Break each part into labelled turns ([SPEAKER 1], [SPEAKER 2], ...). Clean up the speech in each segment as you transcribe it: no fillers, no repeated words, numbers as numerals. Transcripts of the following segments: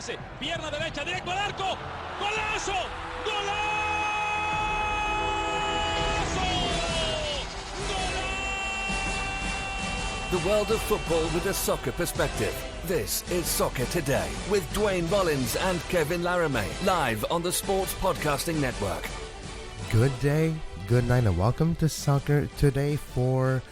[SPEAKER 1] pase, pierna derecha, directo al arco, ¡golazo! ¡Golazo!
[SPEAKER 2] The world of football with a soccer perspective. This is Soccer Today with Duane, Rollins and Kevin Laramee, live on the Sports Podcasting Network.
[SPEAKER 3] Good day, good night, and welcome to Soccer Today for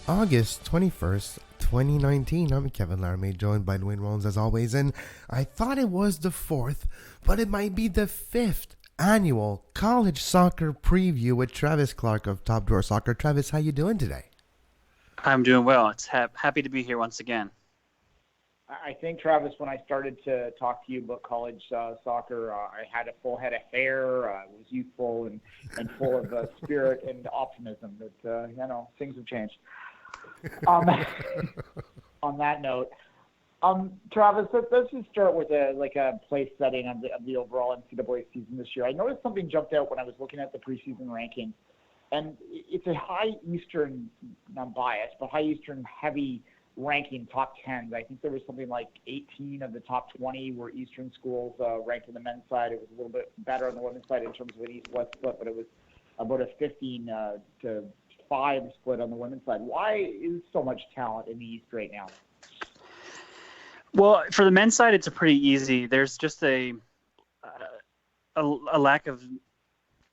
[SPEAKER 3] August 21st, 2019. I'm Kevin Laramee, joined by Duane, Rollins as always, and I thought it was the 4th, but it might be the 5th annual college soccer preview with Travis Clark of TopDrawer Soccer. Travis, how you doing today?
[SPEAKER 4] I'm doing well. It's happy to be here once again.
[SPEAKER 5] I think, Travis, when I started to talk to you about college soccer, I had a full head of hair. I was youthful and full of spirit and optimism. But, things have changed. On that note, Travis, let's just start with a place setting of the overall NCAA season this year. I noticed something jumped out when I was looking at the preseason rankings. And it's a high Eastern, not biased, but high Eastern heavy ranking top 10s. I think there was something like 18 of the top 20 were Eastern schools ranked on the men's side. It was a little bit better on the women's side in terms of an East-West split, but it was about a 15 to 5 split on the women's side. Why is so much talent in the East right now?
[SPEAKER 4] Well, for the men's side, it's a pretty easy. There's just a lack of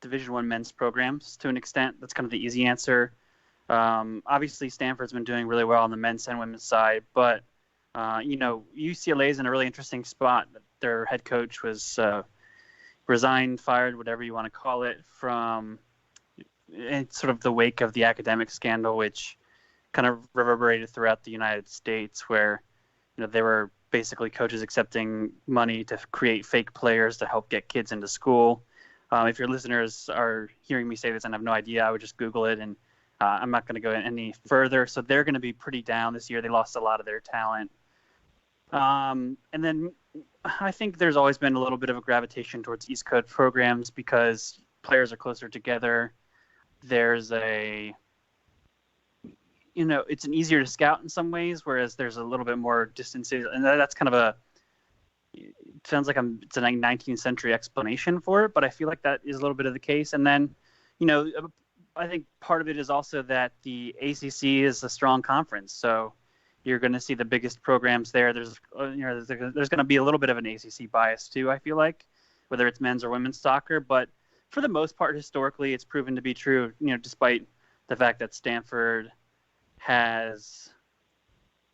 [SPEAKER 4] Division I men's programs to an extent. That's kind of the easy answer. Obviously, Stanford's been doing really well on the men's and women's side, but UCLA is in a really interesting spot. Their head coach was resigned, fired, whatever you want to call it, from in sort of the wake of the academic scandal, which kind of reverberated throughout the United States, where there were basically coaches accepting money to create fake players to help get kids into school. If your listeners are hearing me say this and have no idea, I would just Google it, and I'm not going to go any further. So they're going to be pretty down this year. They lost a lot of their talent. And then I think there's always been a little bit of a gravitation towards East Coast programs because players are closer together. There's it's an easier to scout in some ways, whereas there's a little bit more distances. And that's kind of it sounds like it's a 19th century explanation for it, but I feel like that is a little bit of the case. And then, I think part of it is also that the ACC is a strong conference, so you're going to see the biggest programs there. There's going to be a little bit of an ACC bias too, I feel like, whether it's men's or women's soccer. But for the most part, historically, it's proven to be true. Despite the fact that Stanford has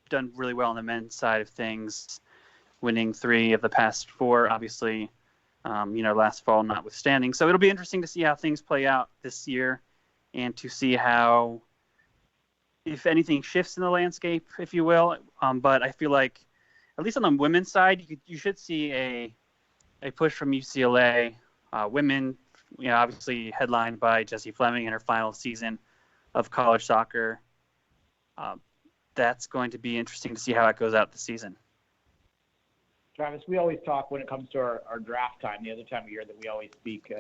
[SPEAKER 4] done really well on the men's side of things, winning 3 of the past 4, obviously, last fall notwithstanding. So it'll be interesting to see how things play out this year and to see how, if anything, shifts in the landscape, if you will. But I feel like, at least on the women's side, you should see a push from UCLA. Women, obviously headlined by Jessie Fleming in her final season of college soccer. That's going to be interesting to see how it goes out this season.
[SPEAKER 5] Travis, we always talk when it comes to our draft time, the other time of year that we always speak,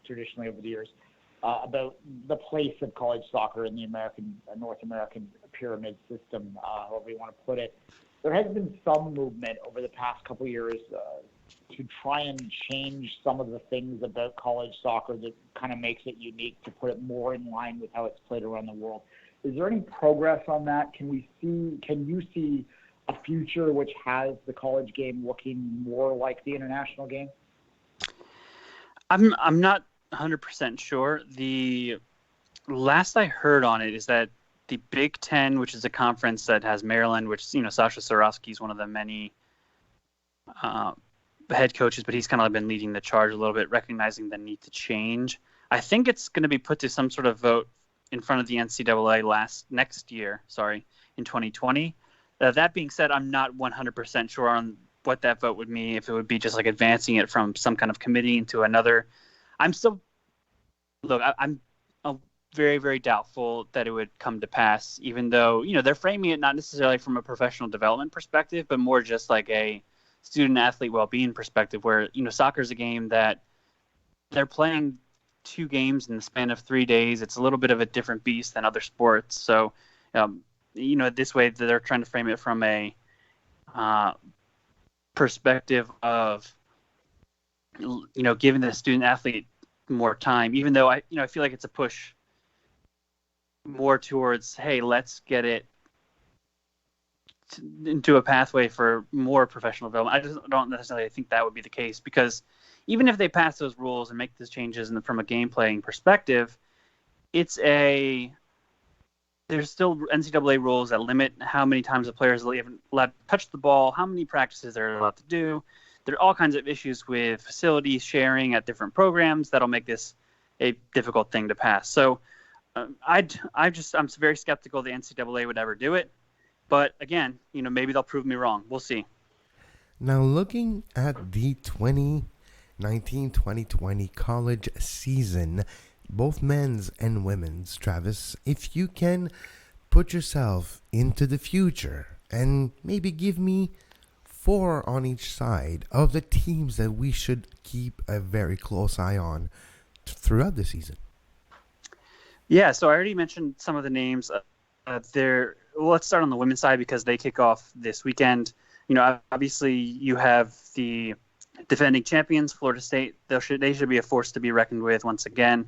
[SPEAKER 5] traditionally over the years, about the place of college soccer in the North American pyramid system, however you want to put it. There has been some movement over the past couple of years to try and change some of the things about college soccer that kind of makes it unique, to put it more in line with how it's played around the world. Is there any progress on that? Can you see a future which has the college game looking more like the international game?
[SPEAKER 4] I'm not 100% sure. The last I heard on it is that the Big Ten, which is a conference that has Maryland, which Sasha Sorosky is one of the many head coaches, but he's kind of been leading the charge a little bit, recognizing the need to change. I think it's going to be put to some sort of vote in front of the NCAA next year, in 2020. That being said, I'm not 100% sure on what that vote would mean, if it would be just like advancing it from some kind of committee into another. I'm very, very doubtful that it would come to pass, even though, they're framing it not necessarily from a professional development perspective, but more just like a student athlete well-being perspective, where, soccer is a game that they're playing 2 games in the span of 3 days. It's a little bit of a different beast than other sports. So, this way they're trying to frame it from a perspective of, giving the student athlete more time, even though I feel like it's a push more towards, hey, let's get it into a pathway for more professional development. I just don't necessarily think that would be the case, because even if they pass those rules and make those changes from a game playing perspective, there's still NCAA rules that limit how many times a player is allowed to touch the ball, how many practices they're allowed to do. There are all kinds of issues with facilities sharing at different programs that'll make this a difficult thing to pass. So I'm very skeptical the NCAA would ever do it. But again, maybe they'll prove me wrong. We'll see.
[SPEAKER 3] Now, looking at the 2019-2020 college season, both men's and women's, Travis, if you can put yourself into the future and maybe give me 4 on each side of the teams that we should keep a very close eye on throughout the season.
[SPEAKER 4] Yeah, so I already mentioned some of the names. Let's start on the women's side because they kick off this weekend. Obviously you have the defending champions, Florida State. They should be a force to be reckoned with once again,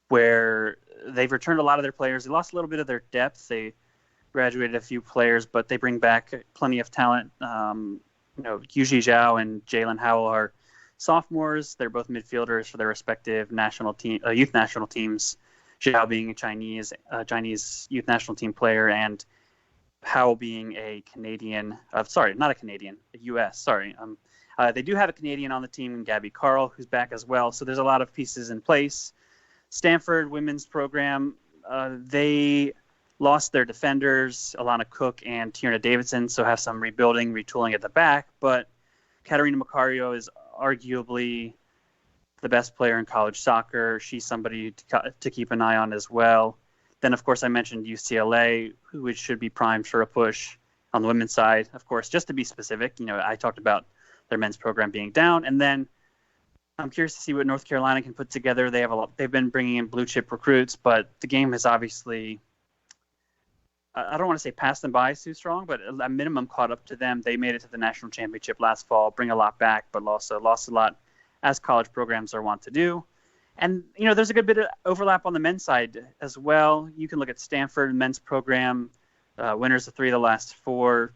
[SPEAKER 4] where they've returned a lot of their players. They lost a little bit of their depth. They graduated a few players, but they bring back plenty of talent. Yuji Zhao and Jalen Howell are sophomores. They're both midfielders for their respective youth national teams. Zhao being a Chinese youth national team player, and Howell being a Canadian. Not a Canadian, a U.S. Sorry. They do have a Canadian on the team, Gabby Carl, who's back as well. So there's a lot of pieces in place. Stanford women's program, they lost their defenders, Alana Cook and Tierna Davidson, so have some rebuilding, retooling at the back. But Katarina Macario is arguably the best player in college soccer. She's somebody to keep an eye on as well. Then, of course, I mentioned UCLA, which should be primed for a push on the women's side. Of course, just to be specific, I talked about their men's program being down. And then I'm curious to see what North Carolina can put together. They've been bringing in blue chip recruits, but the game has obviously, I don't want to say passed them by too strong, but at minimum caught up to them. They made it to the national championship last fall, bring a lot back, but also lost a lot, as college programs are wont to do. And, there's a good bit of overlap on the men's side as well. You can look at Stanford men's program, winners of 3 of the last 4.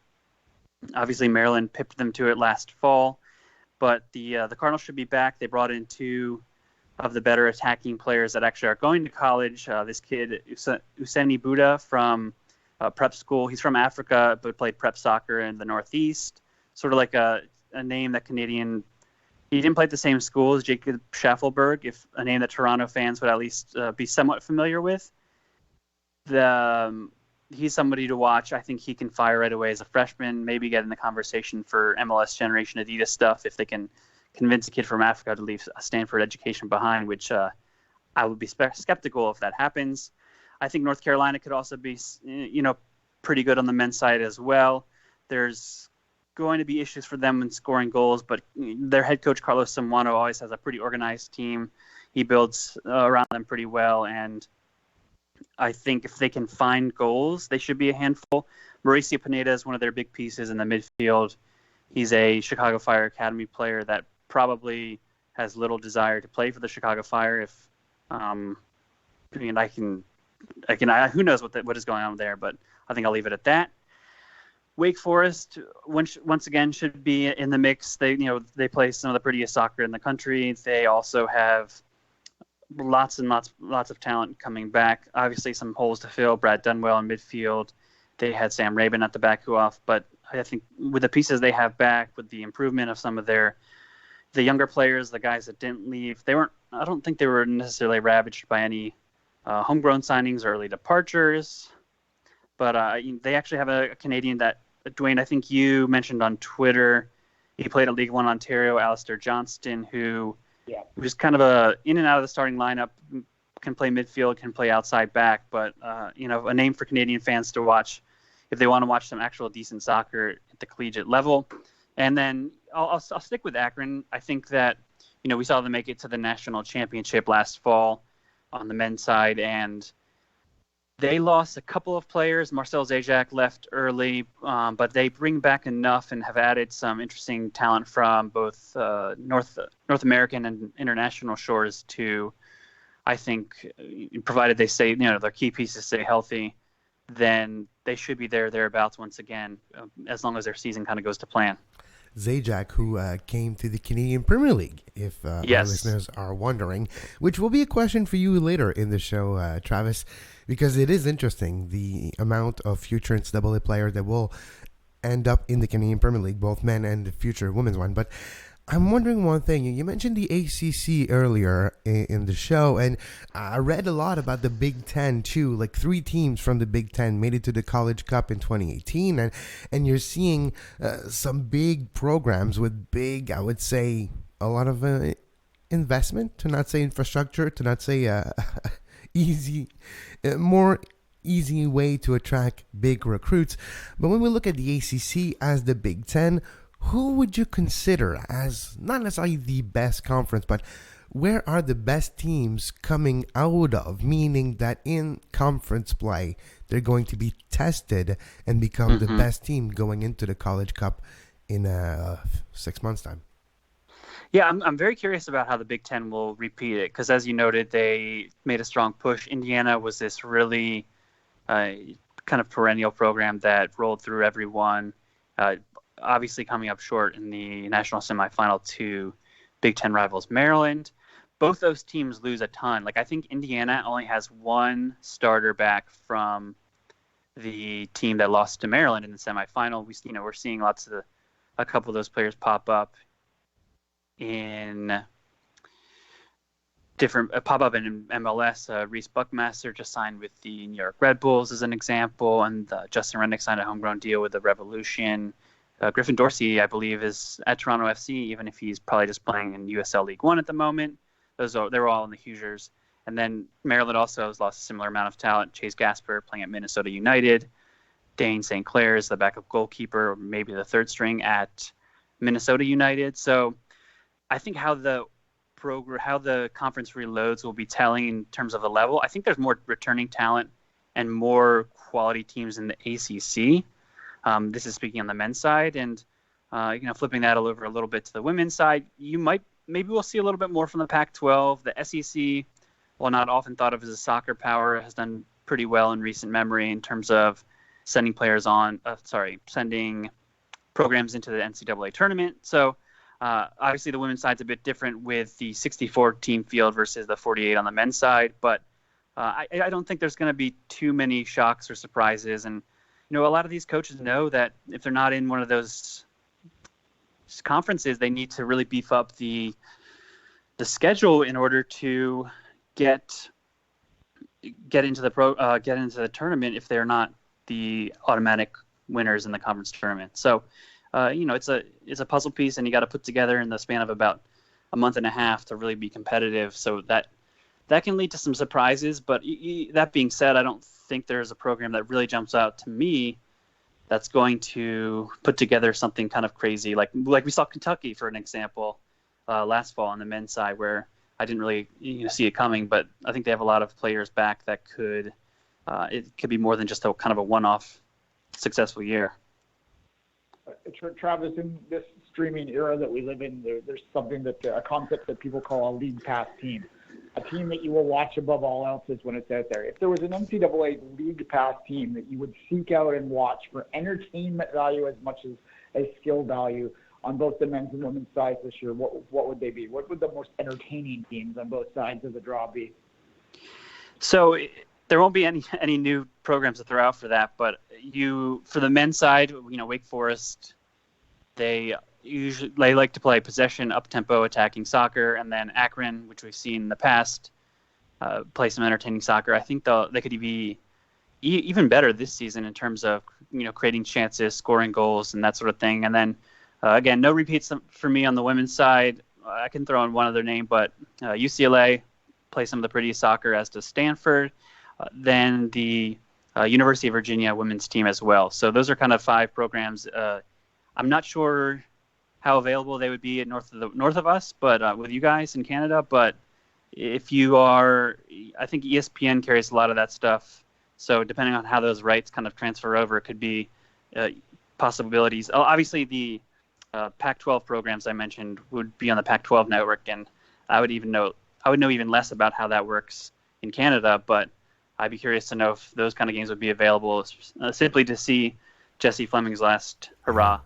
[SPEAKER 4] Obviously, Maryland pipped them to it last fall. But the Cardinals should be back. They brought in 2 of the better attacking players that actually are going to college. This kid, Useni Buddha from prep school. He's from Africa, but played prep soccer in the Northeast. Sort of like a name that Canadian... He didn't play at the same school as Jacob Schaffelberg, if a name that Toronto fans would at least be somewhat familiar with. He's somebody to watch. I think he can fire right away as a freshman, maybe get in the conversation for MLS Generation Adidas stuff if they can convince a kid from Africa to leave a Stanford education behind, which I would be skeptical if that happens. I think North Carolina could also be, pretty good on the men's side as well. There's going to be issues for them in scoring goals, but their head coach, Carlos Zamorano, always has a pretty organized team. He builds around them pretty well, and I think if they can find goals, they should be a handful. Mauricio Pineda is one of their big pieces in the midfield. He's a Chicago Fire Academy player that probably has little desire to play for the Chicago Fire. Who knows what is going on there, but I think I'll leave it at that. Wake Forest, once again, should be in the mix. They play some of the prettiest soccer in the country. They also have lots and lots of talent coming back. Obviously, some holes to fill. Brad Dunwell in midfield. They had Sam Rabin at the back who off, but I think with the pieces they have back, with the improvement of some of the younger players, the guys that didn't leave, I don't think they were necessarily ravaged by any homegrown signings or early departures. But they actually have a Canadian that, Duane, I think you mentioned on Twitter. He played at League One Ontario, Alistair Johnston, who was kind of a in and out of the starting lineup, can play midfield, can play outside back, but a name for Canadian fans to watch if they want to watch some actual decent soccer at the collegiate level. And then I'll stick with Akron. I think that we saw them make it to the national championship last fall on the men's side, and They lost a couple of players. Marcel Zajac left early, but they bring back enough and have added some interesting talent from both North American and international shores to, I think, provided they stay, their key pieces stay healthy, then they should be thereabouts once again, as long as their season kind of goes to plan.
[SPEAKER 3] Zajac, who came to the Canadian Premier League, if our listeners are wondering, which will be a question for you later in the show, Travis, because it is interesting, the amount of future NCAA players that will end up in the Canadian Premier League, both men and the future women's one. But I'm wondering one thing. You mentioned the ACC earlier in the show, and I read a lot about the Big Ten too. Like 3 teams from the Big Ten made it to the College Cup in 2018, and you're seeing some big programs with big, I would say, a lot of investment, to not say infrastructure, to not say more easy way to attract big recruits. But when we look at the ACC as the Big Ten, who would you consider as not necessarily the best conference, but where are the best teams coming out of? Meaning that in conference play, they're going to be tested and become the best team going into the College Cup in 6 months' time. Yeah,
[SPEAKER 4] I'm very curious about how the Big Ten will repeat it, because as you noted, they made a strong push. Indiana was this really kind of perennial program that rolled through everyone. Obviously coming up short in the national semifinal to Big Ten rivals Maryland. Both those teams lose a ton. Like, I think Indiana only has 1 starter back from the team that lost to Maryland in the semifinal. We're seeing a couple of those players pop up in MLS. Reese Buckmaster just signed with the New York Red Bulls as an example, and Justin Rennick signed a homegrown deal with the Revolution. Griffin Dorsey, I believe, is at Toronto FC, even if he's probably just playing in USL League One at the moment. They're all in the Hoosiers. And then Maryland also has lost a similar amount of talent. Chase Gasper playing at Minnesota United. Dane St. Clair is the backup goalkeeper, or maybe the third string at Minnesota United. So I think how the conference reloads will be telling in terms of the level. I think there's more returning talent and more quality teams in the ACC. This is speaking on the men's side, and flipping that over a little bit to the women's side, maybe we'll see a little bit more from the Pac-12. The SEC, while not often thought of as a soccer power, has done pretty well in recent memory in terms of sending programs into the NCAA tournament. So obviously the women's side's a bit different with the 64 team field versus the 48 on the men's side, but I don't think there's going to be too many shocks or surprises. And a lot of these coaches know that if they're not in one of those conferences, they need to really beef up the schedule in order to get into the tournament if they're not the automatic winners in the conference tournament. So, it's a puzzle piece, and you got to put together in the span of about a month and a half to really be competitive. So that can lead to some surprises. But that being said, I don't think there's a program that really jumps out to me that's going to put together something kind of crazy, like we saw Kentucky, for an example, last fall on the men's side, where I didn't really see it coming, but I think they have a lot of players back that it could be more than just a kind of a one-off successful year.
[SPEAKER 5] Travis, in this streaming era that we live in, there's a concept that people call a league pass team. A team that you will watch above all else is when it's out there. If there was an NCAA league pass team that you would seek out and watch for entertainment value as much as skill value on both the men's and women's sides this year, what would they be? What would the most entertaining teams on both sides of the draw be?
[SPEAKER 4] So there won't be any new programs to throw out for that, but for the men's side, Wake Forest, they like to play possession, up-tempo attacking soccer, and then Akron, which we've seen in the past, play some entertaining soccer. I think they could be even better this season in terms of creating chances, scoring goals, and that sort of thing. And then again, no repeats for me on the women's side. I can throw in one other name, but UCLA play some of the prettiest soccer, as does Stanford. Then the University of Virginia women's team as well. So those are kind of 5 programs. I'm not sure how available they would be at north of us, but with you guys in Canada. But if you are, I think ESPN carries a lot of that stuff So depending on how those rights kind of transfer over, it could be possibilities. Oh, obviously, the Pac-12 programs I mentioned would be on the Pac-12 network, and I would know even less about how that works in Canada, but I'd be curious to know if those kind of games would be available simply to see Jesse Fleming's last hurrah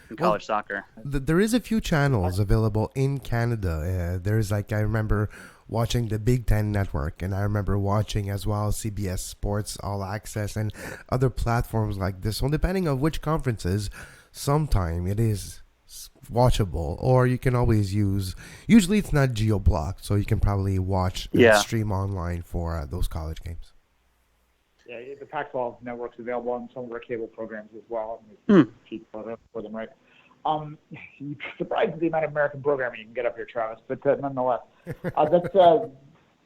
[SPEAKER 4] in college soccer.
[SPEAKER 3] There is a few channels available in Canada. There's I remember watching the Big Ten Network, and I remember watching as well CBS Sports All Access and other platforms like this. So depending on which conferences, sometime it is watchable, or you can always usually it's not geo-blocked, so you can probably watch and stream online for those college games.
[SPEAKER 5] Yeah, the Pac-12 network's available on some of our cable programs as well. Cheap for them, right? You're surprised at the amount of American programming you can get up here, Travis, but nonetheless. Let's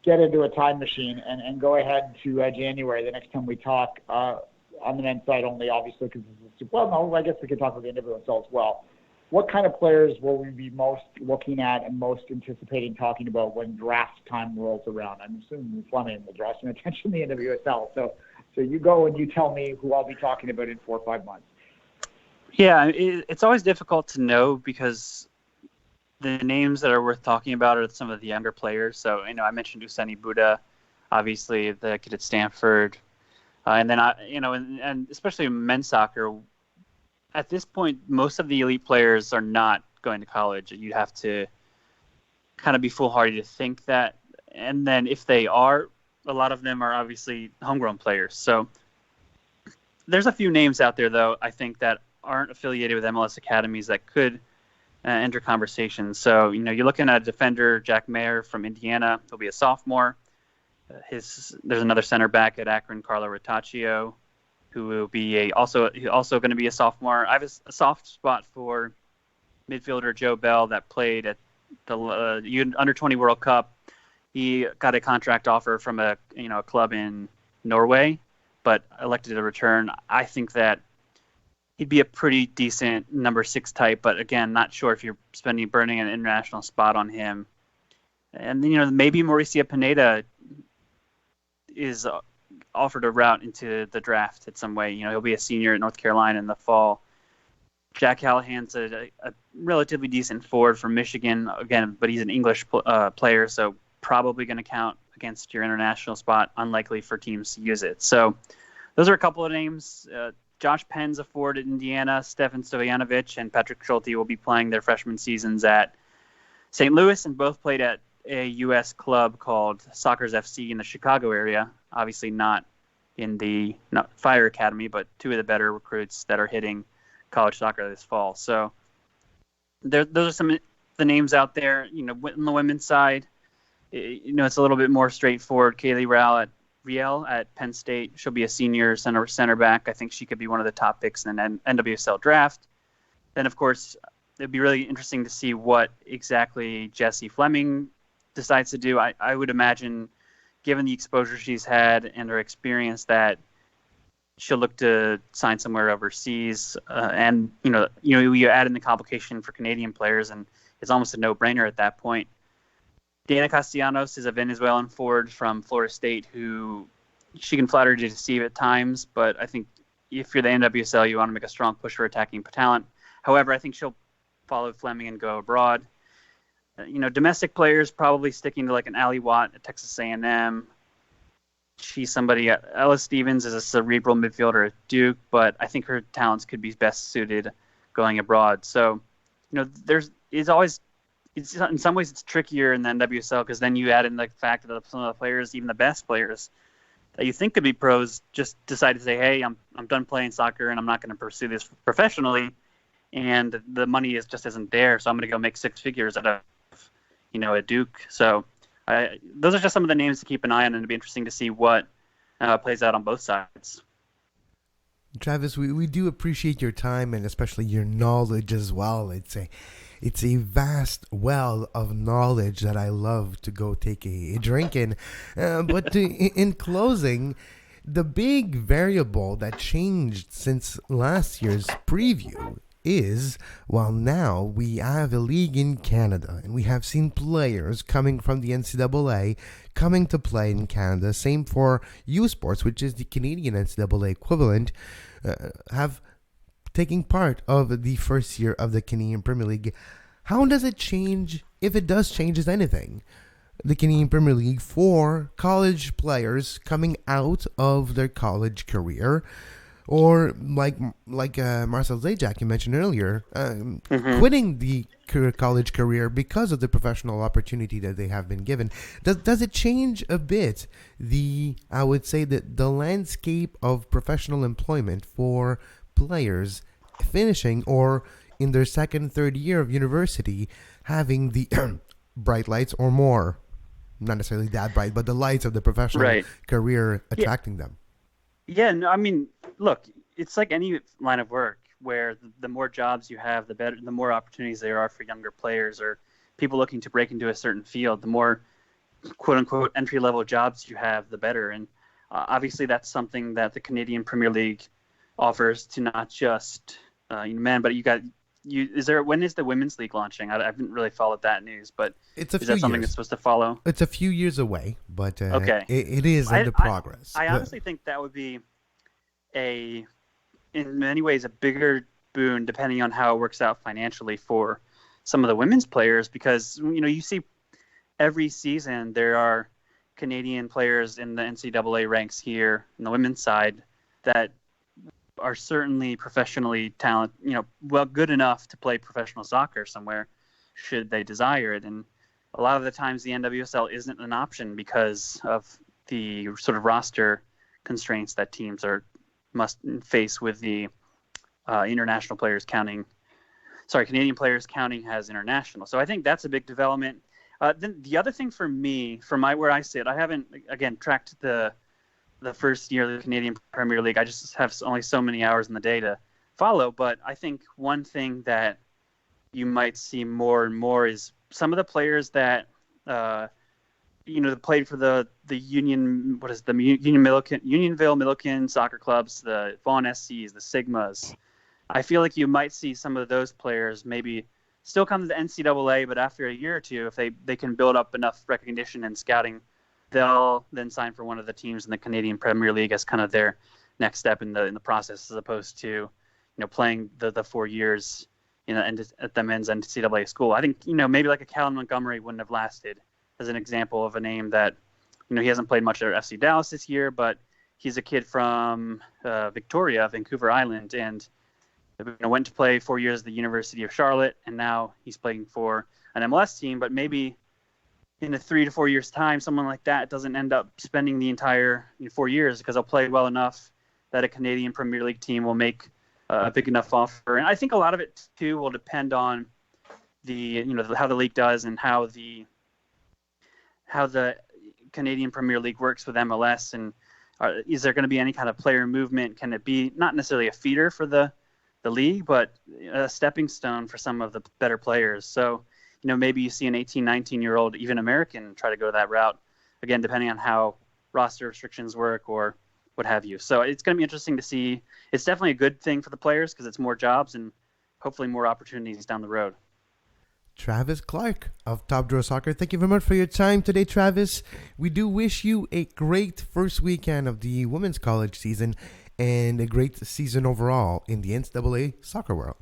[SPEAKER 5] get into a time machine and go ahead to January, the next time we talk, on the men's side only, obviously, because I guess we could talk about the individual as well. What kind of players will we be most looking at and most anticipating talking about when draft time rolls around? I'm assuming Fleming will draw some attention to the NWSL. So you go and you tell me who I'll be talking about in 4 or 5 months.
[SPEAKER 4] Yeah, it's always difficult to know because the names that are worth talking about are some of the younger players. So, I mentioned Useni Buddha, obviously the kid at Stanford. And then, and especially in men's soccer, at this point, most of the elite players are not going to college. You'd have to kind of be foolhardy to think that. And then if they are, a lot of them are obviously homegrown players. So there's a few names out there, though, I think that aren't affiliated with MLS academies that could enter conversations. So, you're looking at defender Jack Mayer from Indiana. He'll be a sophomore. There's another center back at Akron, Carlo Rotaccio, who will be also going to be a sophomore. I have a soft spot for midfielder Joe Bell that played at the Under-20 World Cup. He got a contract offer from a club in Norway, but elected to return. I think that he'd be a pretty decent number 6 type, but again, not sure if you're burning an international spot on him. And maybe Mauricio Pineda is offered a route into the draft in some way. He'll be a senior at North Carolina in the fall. Jack Callahan's a relatively decent forward from Michigan, again, but he's an English player, so probably going to count against your international spot, unlikely for teams to use it. So those are a couple of names. Josh Penn's a forward at Indiana. Stefan Stojanovic and Patrick Schulte will be playing their freshman seasons at St. Louis, and both played at a U.S. club called Sockers FC in the Chicago area. Obviously not in the Fire Academy, but 2 of the better recruits that are hitting college soccer this fall. So those are some of the names out there. On the women's side, it's a little bit more straightforward. Kaylee Riel at Penn State. She'll be a senior center back. I think she could be one of the top picks in an NWSL draft. Then, of course, it'd be really interesting to see what exactly Jessie Fleming decides to do. I would imagine, given the exposure she's had and her experience, that she'll look to sign somewhere overseas. And you add in the complication for Canadian players, and it's almost a no-brainer at that point. Dana Castellanos is a Venezuelan forward from Florida State who she can flatter to deceive at times, but I think if you're the NWSL, you want to make a strong push for attacking talent. However, I think she'll follow Fleming and go abroad. Domestic players probably sticking to like an Allie Watt at Texas A&M. She's somebody. Ella Stevens is a cerebral midfielder at Duke, but I think her talents could be best suited going abroad. So, it's in some ways it's trickier in the NWSL because then you add in the fact that some of the players, even the best players that you think could be pros, just decide to say, "Hey, I'm done playing soccer and I'm not going to pursue this professionally," and the money just isn't there. So I'm going to go make 6 figures at at Duke. So those are just some of the names to keep an eye on, and it'll be interesting to see what plays out on both sides.
[SPEAKER 3] Travis, we do appreciate your time and especially your knowledge as well. It's a vast well of knowledge that I love to go take a drink in. In closing, the big variable that changed since last year's preview is, well, now we have a league in Canada, and we have seen players coming from the NCAA coming to play in Canada. Same for U Sports, which is the Canadian NCAA equivalent, have taken part of the first year of the Canadian Premier League. How does it change, if it does change anything, the Canadian Premier League for college players coming out of their college career, or like Marcel Zajac you mentioned earlier, quitting the college career because of the professional opportunity that they have been given? Does it change a bit I would say that the landscape of professional employment for players finishing or in their second, third year of university, having the bright lights or more, not necessarily that bright, but the lights of the professional career attracting them?
[SPEAKER 4] Yeah, no, I mean, look, it's like any line of work where the more jobs you have, the better, the more opportunities there are for younger players or people looking to break into a certain field. The more quote unquote entry level jobs you have, the better. And obviously that's something that the Canadian Premier League offers to not just men, but when is the women's league launching? I haven't really followed that news, but is that something that's supposed to follow?
[SPEAKER 3] It's a few years away, but
[SPEAKER 4] okay.
[SPEAKER 3] it is into progress.
[SPEAKER 4] I honestly think that would be in many ways a bigger boon, depending on how it works out financially for some of the women's players, because you see every season there are Canadian players in the NCAA ranks here on the women's side that are certainly professionally good enough to play professional soccer somewhere should they desire it. And a lot of the times the NWSL isn't an option because of the sort of roster constraints that teams must face with the Canadian players counting as international. So I think that's a big development. Then the other thing for me, where I sit, I haven't, again, tracked the first year of the Canadian Premier League. I just have only so many hours in the day to follow. But I think one thing that you might see more and more is some of the players that played for the Unionville Milliken soccer clubs, the Vaughan SCs, the Sigmas. I feel like you might see some of those players maybe still come to the NCAA, but after a year or two, if they can build up enough recognition and scouting, they'll then sign for one of the teams in the Canadian Premier League as kind of their next step in the process, as opposed to playing the 4 years at the men's NCAA school. I think maybe like a Callum Montgomery wouldn't have lasted, as an example of a name that he hasn't played much at FC Dallas this year, but he's a kid from Vancouver Island, and went to play 4 years at the University of Charlotte, and now he's playing for an MLS team. But maybe in 3 to 4 years' time, someone like that doesn't end up spending the entire 4 years because they'll play well enough that a Canadian Premier League team will make a big enough offer. And I think a lot of it too will depend on how the league does and how the Canadian Premier League works with MLS, and is there going to be any kind of player movement? Can it be not necessarily a feeder for the league, but a stepping stone for some of the better players? So maybe you see an 18, 19-year-old, even American, try to go that route, again, depending on how roster restrictions work or what have you. So it's going to be interesting to see. It's definitely a good thing for the players because it's more jobs and hopefully more opportunities down the road.
[SPEAKER 3] Travis Clark of TopDrawer Soccer, thank you very much for your time today, Travis. We do wish you a great first weekend of the women's college season and a great season overall in the NCAA soccer world.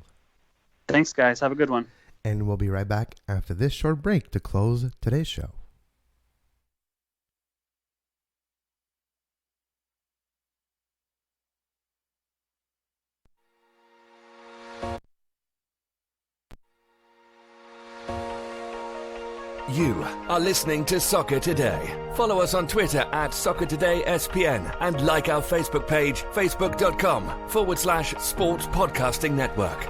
[SPEAKER 4] Thanks, guys. Have a good one.
[SPEAKER 3] And we'll be right back after this short break to close today's show.
[SPEAKER 2] You are listening to Soccer Today. Follow us on Twitter at Soccer Today SPN and like our Facebook page, facebook.com/Sports Podcasting Network.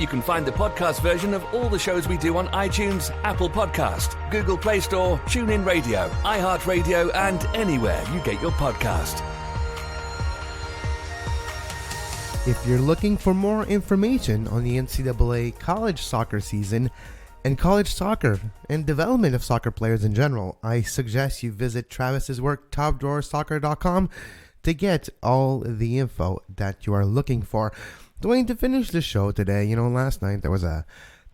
[SPEAKER 2] You can find the podcast version of all the shows we do on iTunes, Apple Podcast, Google Play Store, TuneIn Radio, iHeartRadio, and anywhere you get your podcast.
[SPEAKER 3] If you're looking for more information on the NCAA college soccer season and college soccer and development of soccer players in general, I suggest you visit Travis's work, TopDrawerSoccer.com, to get all the info that you are looking for. Duane, to finish the show today, last night there was a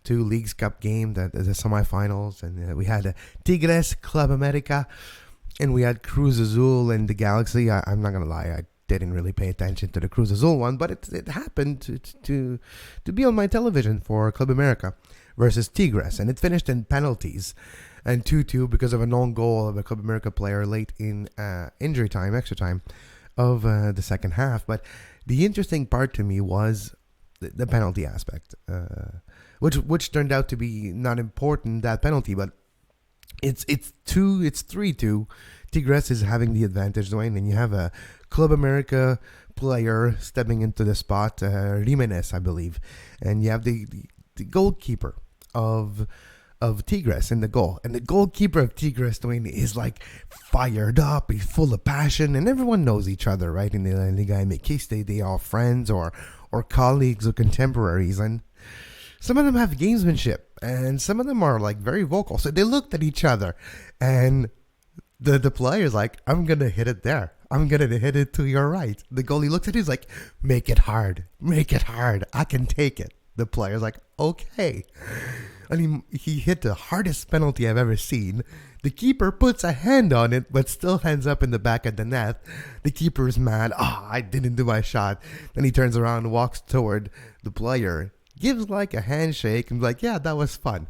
[SPEAKER 3] 2 Leagues Cup game, the semifinals, and we had Tigres, Club America, and we had Cruz Azul and the Galaxy. I'm not going to lie, I didn't really pay attention to the Cruz Azul one, but it happened to be on my television for Club America versus Tigres, and it finished in penalties and 2-2 because of an own goal of a Club America player late in injury time, extra time of the second half. But the interesting part to me was the penalty aspect, which turned out to be not important, that penalty, but it's 3-2. Tigres is having the advantage, Duane, and you have a Club America player stepping into the spot, Jimenez, I believe, and you have the goalkeeper of Tigres in the goal, and the goalkeeper of Tigres, Duane, is like fired up. He's full of passion, and everyone knows each other, right? In the Liga MX, they are friends or colleagues or contemporaries, and some of them have gamesmanship, and some of them are like very vocal. So they looked at each other, and the player's like, I'm gonna hit it there. I'm gonna hit it to your right. The goalie looks at it, he's like, make it hard. I can take it. The player's like, okay. And he hit the hardest penalty I've ever seen. The keeper puts a hand on it, but still hands up in the back of the net. The keeper is mad. I didn't do my shot. Then he turns around and walks toward the player, gives like a handshake, and like, yeah, that was fun.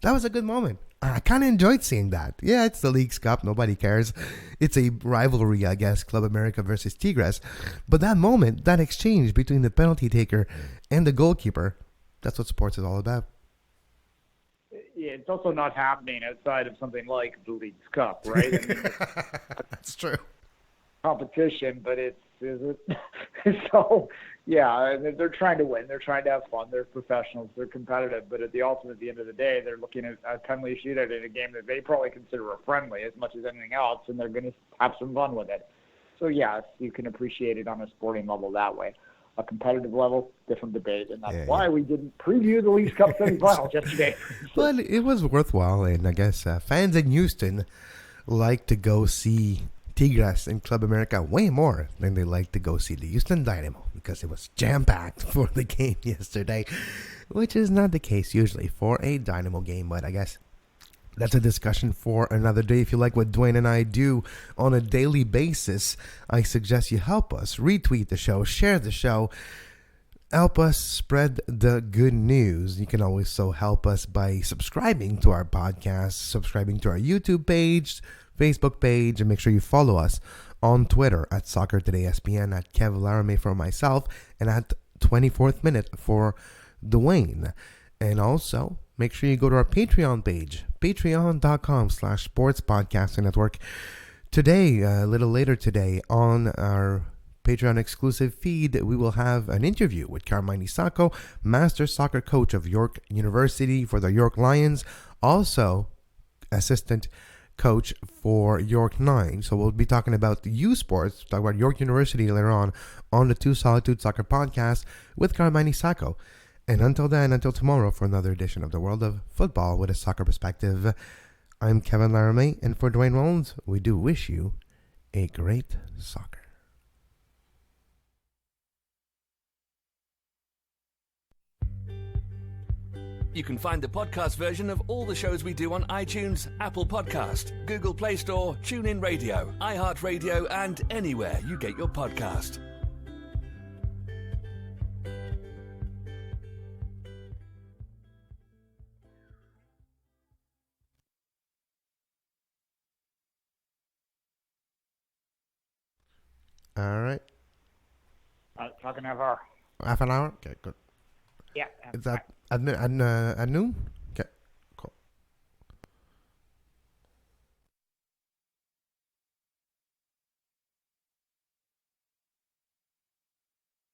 [SPEAKER 3] That was a good moment. I kind of enjoyed seeing that. Yeah, it's the Leagues Cup. Nobody cares. It's a rivalry, I guess, Club America versus Tigres. But that moment, that exchange between the penalty taker and the goalkeeper, that's what sports is all about.
[SPEAKER 5] Yeah, it's also not happening outside of something like the Leagues Cup, right? I mean,
[SPEAKER 3] that's true.
[SPEAKER 5] Competition, but is it? So, yeah, they're trying to win. They're trying to have fun. They're professionals. They're competitive. But at the end of the day, they're looking at a penalty shootout in a game that they probably consider a friendly as much as anything else, and they're going to have some fun with it. So, yes, you can appreciate it on a sporting level that way. A competitive level, different debate, and that's why we didn't preview the Leagues Cup semifinals yesterday.
[SPEAKER 3] But it was worthwhile, and I guess fans in Houston like to go see Tigres and Club America way more than they like to go see the Houston Dynamo, because it was jam-packed for the game yesterday, which is not the case usually for a Dynamo game, but I guess that's a discussion for another day. If you like what Duane and I do on a daily basis, I suggest you help us retweet the show, share the show, help us spread the good news. You can also help us by subscribing to our podcast, subscribing to our YouTube page, Facebook page, and make sure you follow us on Twitter at Soccer Today SPN, at Kev Laramee for myself, and at 24th Minute for Duane. And also, make sure you go to our Patreon page, patreon.com/sportspodcasting network. Today, a little later today, on our Patreon exclusive feed, we will have an interview with Carmine Sacco, master soccer coach of York University for the York Lions, also assistant coach for York 9. So we'll be talking about U Sports, talk about York University later on the Two Solitude Soccer podcast with Carmine Sacco. And until then, until tomorrow, for another edition of the World of Football with a Soccer Perspective, I'm Kevin Laramee, and for Duane Rollins, we do wish you a great soccer.
[SPEAKER 2] You can find the podcast version of all the shows we do on iTunes, Apple Podcast, Google Play Store, TuneIn Radio, iHeartRadio, and anywhere you get your podcast.
[SPEAKER 3] All right.
[SPEAKER 5] Talking half hour.
[SPEAKER 3] Half an hour? Okay, good.
[SPEAKER 5] Yeah.
[SPEAKER 3] Is that at noon?